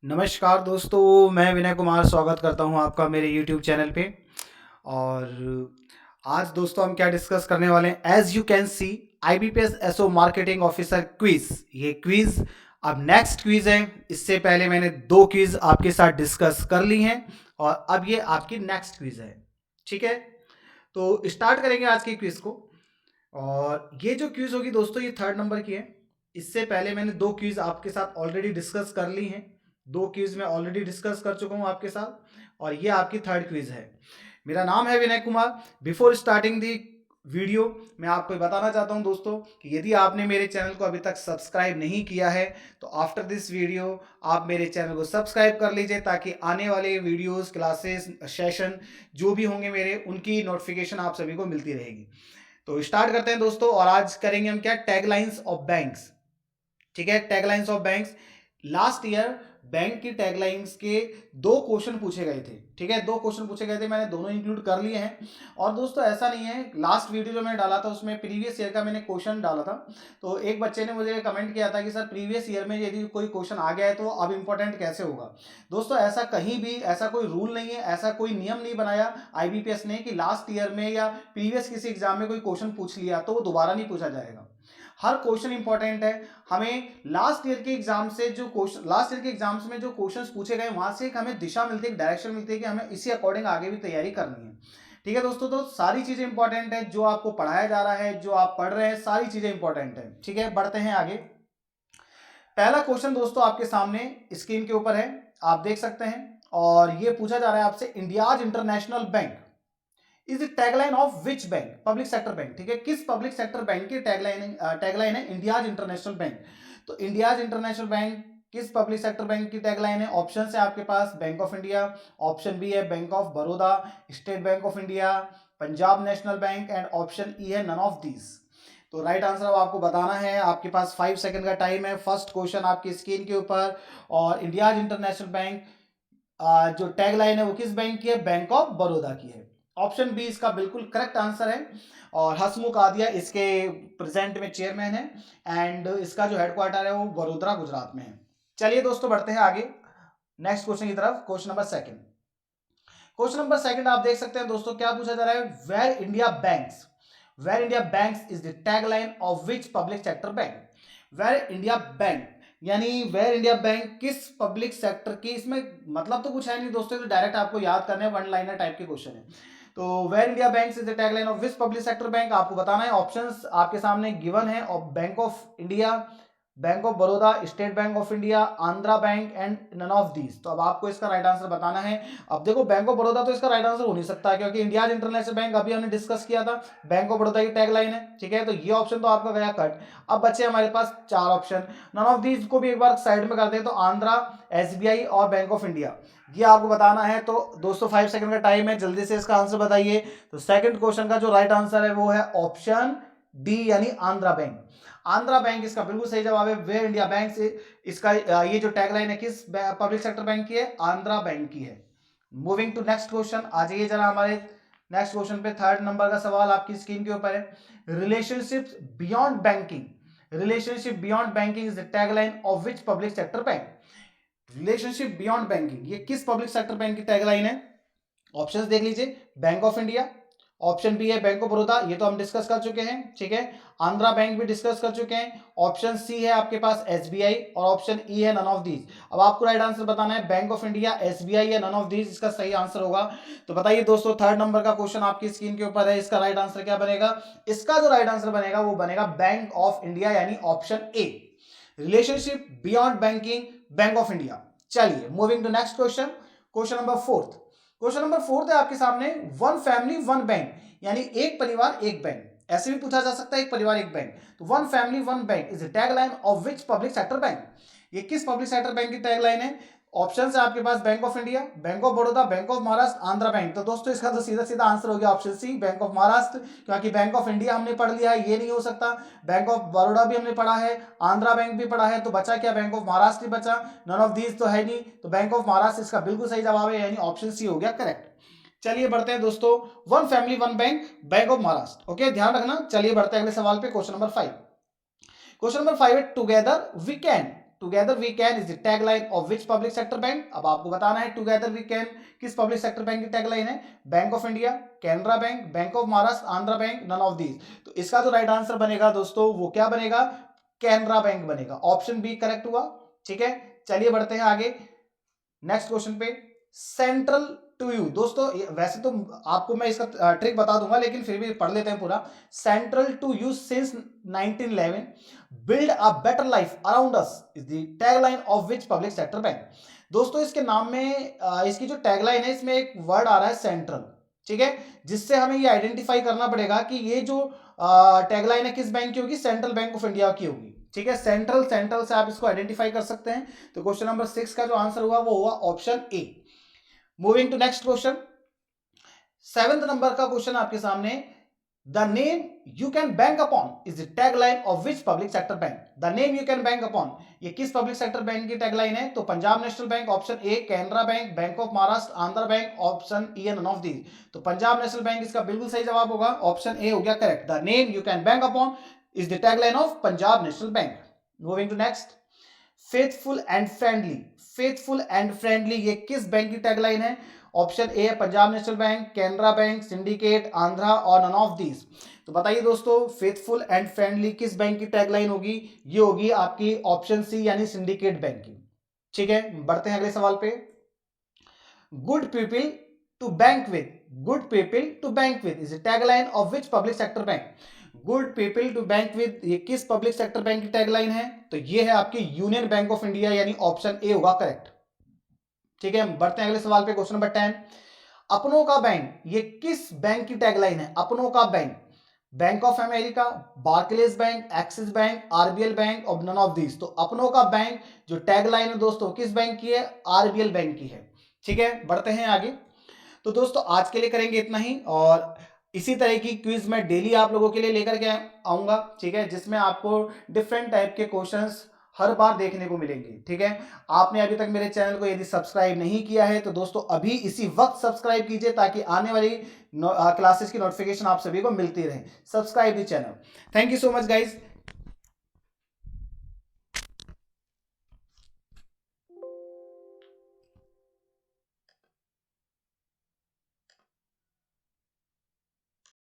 नमस्कार दोस्तों, मैं विनय कुमार स्वागत करता हूं आपका मेरे YouTube चैनल पे। और आज दोस्तों हम क्या डिस्कस करने वाले हैं, as you can see IBPS SO marketing officer quiz. ये क्विज अब नेक्स्ट क्विज है। इससे पहले मैंने 2 क्विज आपके साथ डिस्कस कर ली हैं और अब ये आपकी नेक्स्ट क्विज है। ठीक है, तो स्टार्ट करेंगे आज की क्विज को। और ये जो क्विज होगी दोस्तों, ये 3rd नंबर की है। इससे पहले मैंने 2 क्विज आपके साथ ऑलरेडी डिस्कस कर ली हैं। 2 क्विज मैं ऑलरेडी डिस्कस कर चुका हूं आपके साथ और ये आपकी 3rd क्विज है। मेरा नाम है Vinay Kumar. Before starting the video, मैं आपको बताना चाहता हूं दोस्तों कि यदि आपने मेरे चैनल को अभी तक सब्सक्राइब नहीं किया है तो आफ्टर दिस वीडियो आप मेरे चैनल को सब्सक्राइब कर लीजिए, ताकि आने वाले वीडियोस, क्लासेस, सेशन जो भी होंगे मेरे, उनकी नोटिफिकेशन आप सभी को मिलती रहेगी। तो स्टार्ट करते हैं दोस्तों। और आज करेंगे हम क्या, टैगलाइंस ऑफ बैंक्स। ठीक है, taglines of banks. Last year bank की टैगलाइंस के 2 क्वेश्चन पूछे गए थे। ठीक है, 2 क्वेश्चन पूछे गए थे, मैंने दोनों इंक्लूड कर लिए हैं। और दोस्तों ऐसा नहीं है, लास्ट वीडियो जो मैंने डाला था उसमें प्रीवियस ईयर का मैंने क्वेश्चन डाला था। तो एक बच्चे ने मुझे कमेंट किया था कि सर प्रीवियस ईयर में यदि कोई क्वेश्चन आ गया है तो अब इंपॉर्टेंट कैसे होगा। दोस्तों ऐसा कहीं भी ऐसा कोई रूल नहीं है, ऐसा कोई नियम नहीं बनाया IBPS ने कि लास्ट ईयर में या प्रीवियस किसी एग्जाम में कोई क्वेश्चन पूछ लिया तो वो दोबारा नहीं पूछा जाएगा। हर क्वेश्चन इंपॉर्टेंट है। हमें लास्ट ईयर के एग्जाम से जो क्वेश्चन, लास्ट ईयर के एग्जाम्स में जो क्वेश्चंस पूछे गए वहां से एक हमें दिशा मिलती है, एक डायरेक्शन मिलती है कि हमें इसी अकॉर्डिंग आगे भी तैयारी करनी है। ठीक है दोस्तों, तो सारी चीजें इंपॉर्टेंट है, जो आपको पढ़ाया जा रहा है, जो आप पढ़ रहे हैं, सारी चीजें इंपॉर्टेंट है। ठीक है, बढ़ते हैं आगे। पहला क्वेश्चन दोस्तों आपके सामने स्क्रीन के ऊपर है, आप देख सकते हैं। और ये पूछा जा रहा है आपसे, India's international bank is the tagline of which bank, public sector bank. ठीक है, किस पब्लिक सेक्टर बैंक की टैगलाइन है इंडियाज इंटरनेशनल बैंक। तो इंडियाज इंटरनेशनल बैंक किस पब्लिक सेक्टर बैंक की टैगलाइन है। ऑप्शन है आपके पास, bank of India, option B है bank of Baroda, state bank of India, Punjab national bank, and option E है नन ऑफ दीज। तो राइट आंसर अब आपको बताना है। आपके पास 5 सेकंड का टाइम है। फर्स्ट क्वेश्चन आपकी स्क्रीन के ऊपर। और इंडियाज इंटरनेशनल बैंक जो टैगलाइन है वो किस बैंक की है, बैंक ऑफ बड़ौदा की है। ऑप्शन बी इसका बिल्कुल करेक्ट आंसर है। और हसमुख आदिया इसके प्रेजेंट में चेयरमैन है एंड इसका जो हेडक्वार्टर है वो वडोदरा गुजरात में है। चलिए दोस्तों बढ़ते हैं आगे नेक्स्ट क्वेश्चन की तरफ। Question number 2। क्वेश्चन नंबर 2 आप देख सकते हैं दोस्तों, क्या पूछा जा रहा है, where India banks, where India banks is the tagline of which public sector bank. Where India bank यानी वेयर इंडिया बैंक किस पब्लिक सेक्टर की, इसमें मतलब तो कुछ है नहीं दोस्तों, तो डायरेक्ट आपको याद करने हैं, वन लाइनर टाइप के क्वेश्चन है। तो where India bank is the tagline of which public sector bank आपको बताना है। ऑप्शंस आपके सामने गिवन है, और bank of India, bank of Baroda, state bank of India, Andhra bank, and none of these. तो अब आपको इसका राइट आंसर बताना है। अब देखो बैंक ऑफ बड़ौदा तो इसका राइट आंसर हो नहीं सकता, क्योंकि इंडियाज इंटरनेशनल बैंक अभी हमने डिस्कस किया था, बैंक ऑफ बड़ौदा की टैगलाइन है। ठीक है, तो ये ऑप्शन तो आपका गया कट। अब बचे हमारे पास 4 ऑप्शन, नन ऑफ दीज को भी एक बार साइड में करते हैं। तो आंध्रा, SBI और बैंक ऑफ इंडिया, ये आपको बताना है। तो दोस्तों 5 सेकंड का टाइम है, जल्दी से इसका आंसर बताइए। तो सेकंड क्वेश्चन का जो राइट आंसर है वो है ऑप्शन डी, यानी आंध्रा बैंक। आंध्रा बैंक इसका बिल्कुल सही जवाब है। वेयर इंडिया बैंक से इसका ये जो टैगलाइन है किस पब्लिक सेक्टर बैंक की है, आंध्रा बैंक की है। मूविंग टू नेक्स्ट क्वेश्चन, आ जाइए जरा हमारे नेक्स्ट क्वेश्चन पे। 3rd नंबर का सवाल आपकी स्क्रीन के ऊपर है, relationship beyond banking, relationship beyond banking is the tagline of which public sector bank. Relationship beyond banking ये किस पब्लिक सेक्टर बैंक की टैगलाइन है। ऑप्शंस देख लीजिए, bank of India, option B है बैंक ऑफ बड़ौदा, ये तो हम डिस्कस कर चुके हैं। ठीक है, आंध्रा बैंक भी डिस्कस कर चुके हैं। ऑप्शन सी है आपके पास SBI, और ऑप्शन ई है नन ऑफ दीज। अब आपको राइट आंसर बताना है, बैंक ऑफ इंडिया, SBI या नन ऑफ दीज इसका सही आंसर होगा। तो बताइए दोस्तों, 3rd नंबर का क्वेश्चन आपकी स्क्रीन के ऊपर है, इसका राइट आंसर क्या बनेगा। इसका जो राइट आंसर बनेगा वो बनेगा बैंक ऑफ इंडिया, यानी option A, relationship beyond banking, bank of India. चलिए moving to next question. Question number 4। Question number 4 है आपके सामने, वन फैमिली वन बैंक, यानी एक परिवार एक बैंक, ऐसे भी पूछा जा सकता है, एक परिवार एक बैंक। तो one family one bank is the tagline of which public sector bank, ये किस पब्लिक सेक्टर बैंक की टैगलाइन है। ऑप्शन है आपके पास, bank of India, bank of Baroda, bank of Maharashtra, Andhra bank. तो दोस्तों इसका तो सीधा सीधा आंसर हो गया option C, bank of Maharashtra, क्योंकि बैंक ऑफ इंडिया हमने पढ़ लिया है, ये नहीं हो सकता। बैंक ऑफ बड़ौदा भी हमने पढ़ा है, आंध्रा बैंक भी पढ़ा है, तो बचा क्या, बैंक ऑफ महाराष्ट्र ही बचा। नन ऑफ दीज तो है नहीं, तो बैंक ऑफ महाराष्ट्र इसका बिल्कुल सही जवाब है, यानी ऑप्शन सी हो गया करेक्ट। चलिए बढ़ते हैं दोस्तों, one family one bank, bank of Maharashtra. Okay, ध्यान रखना। चलिए बढ़ते हैं अगले सवाल पे, क्वेश्चन नंबर 5। क्वेश्चन नंबर 5 है, together we can together we can is the tagline of which public sector bank. अब आपको बताना है टुगेदर वी कैन किस पब्लिक सेक्टर बैंक की टैगलाइन है। Bank of India, Canara bank, bank of Maharashtra, Andhra bank, none of these. तो इसका जो राइट आंसर बनेगा दोस्तों वो क्या बनेगा, कैनरा बैंक बनेगा। ऑप्शन बी करेक्ट हुआ। ठीक है, चलिए बढ़ते हैं आगे नेक्स्ट क्वेश्चन पे। सेंट्रल टू यू दोस्तों, वैसे तो आपको मैं इसका ट्रिक बता दूंगा लेकिन फिर भी पढ़ लेते हैं पूरा। Central to you since 1911 build a better life around us is the tagline of which public sector bank. दोस्तों इसके नाम में इसकी जो टैगलाइन है इसमें एक वर्ड आ रहा है सेंट्रल। ठीक है, जिससे हमें ये आइडेंटिफाई करना पड़ेगा कि ये जो टैगलाइन है किस बैंक की होगी, सेंट्रल बैंक ऑफ इंडिया की होगी। ठीक है, सेंट्रल सेंट्रल से आप इसको आइडेंटिफाई कर सकते हैं। तो क्वेश्चन नंबर 6 का जो आंसर हुआ वो हुआ option A. Moving to next question, 7th number का क्वेश्चन आपके सामने। The name you can bank upon is the tagline of which public sector bank. The name you can bank upon ये किस पब्लिक सेक्टर बैंक की tagline है। तो Punjab national bank option A, Canara bank, bank of Maharashtra, Andhra bank option E, none of these. तो Punjab national bank इसका बिल्कुल सही जवाब होगा, ऑप्शन ए हो गया correct. The name you can bank upon is the tagline of Punjab national bank. Moving to next, faithful and friendly. Faithful and friendly ये किस बैंक की टैगलाइन है। Option A Punjab national bank, Canara bank, syndicate, Andhra और none of these. तो बताइए दोस्तों faithful and friendly किस bank की टैगलाइन होगी। ये होगी आपकी ऑप्शन सी यानी सिंडिकेट बैंक की। ठीक है, बढ़ते हैं अगले सवाल पे। Good people to bank with, good people to bank with is tagline of which public sector bank. Good people to bank with ये किस पब्लिक सेक्टर बैंक की टैगलाइन है। तो ये है आपकी यूनियन बैंक ऑफ इंडिया यानी ऑप्शन ए होगा करेक्ट। ठीक है, बढ़ते हैं अगले सवाल पे। क्वेश्चन नंबर 10, अपनों का बैंक ये किस बैंक की टैगलाइन है। अपनों का bank, bank of America, Barclays bank, axis bank, RBL bank और नन ऑफ दीज। तो अपनों का बैंक जो टैगलाइन है दोस्तों किस बैंक की है, आरबीएल बैंक की है। ठीक है, बढ़ते हैं आगे। तो दोस्तों आज के लिए करेंगे इतना ही, और इसी तरह की क्विज मैं डेली आप लोगों के लिए लेकर के आऊंगा। ठीक है, जिसमें आपको डिफरेंट टाइप के क्वेश्चंस हर बार देखने को मिलेंगे। ठीक है, आपने अभी तक मेरे चैनल को यदि सब्सक्राइब नहीं किया है तो दोस्तों अभी इसी वक्त सब्सक्राइब कीजिए ताकि आने वाली क्लासेस की नोटिफिकेशन आप सभी को मिलती रहे। Subscribe the channel. Thank you so much guys.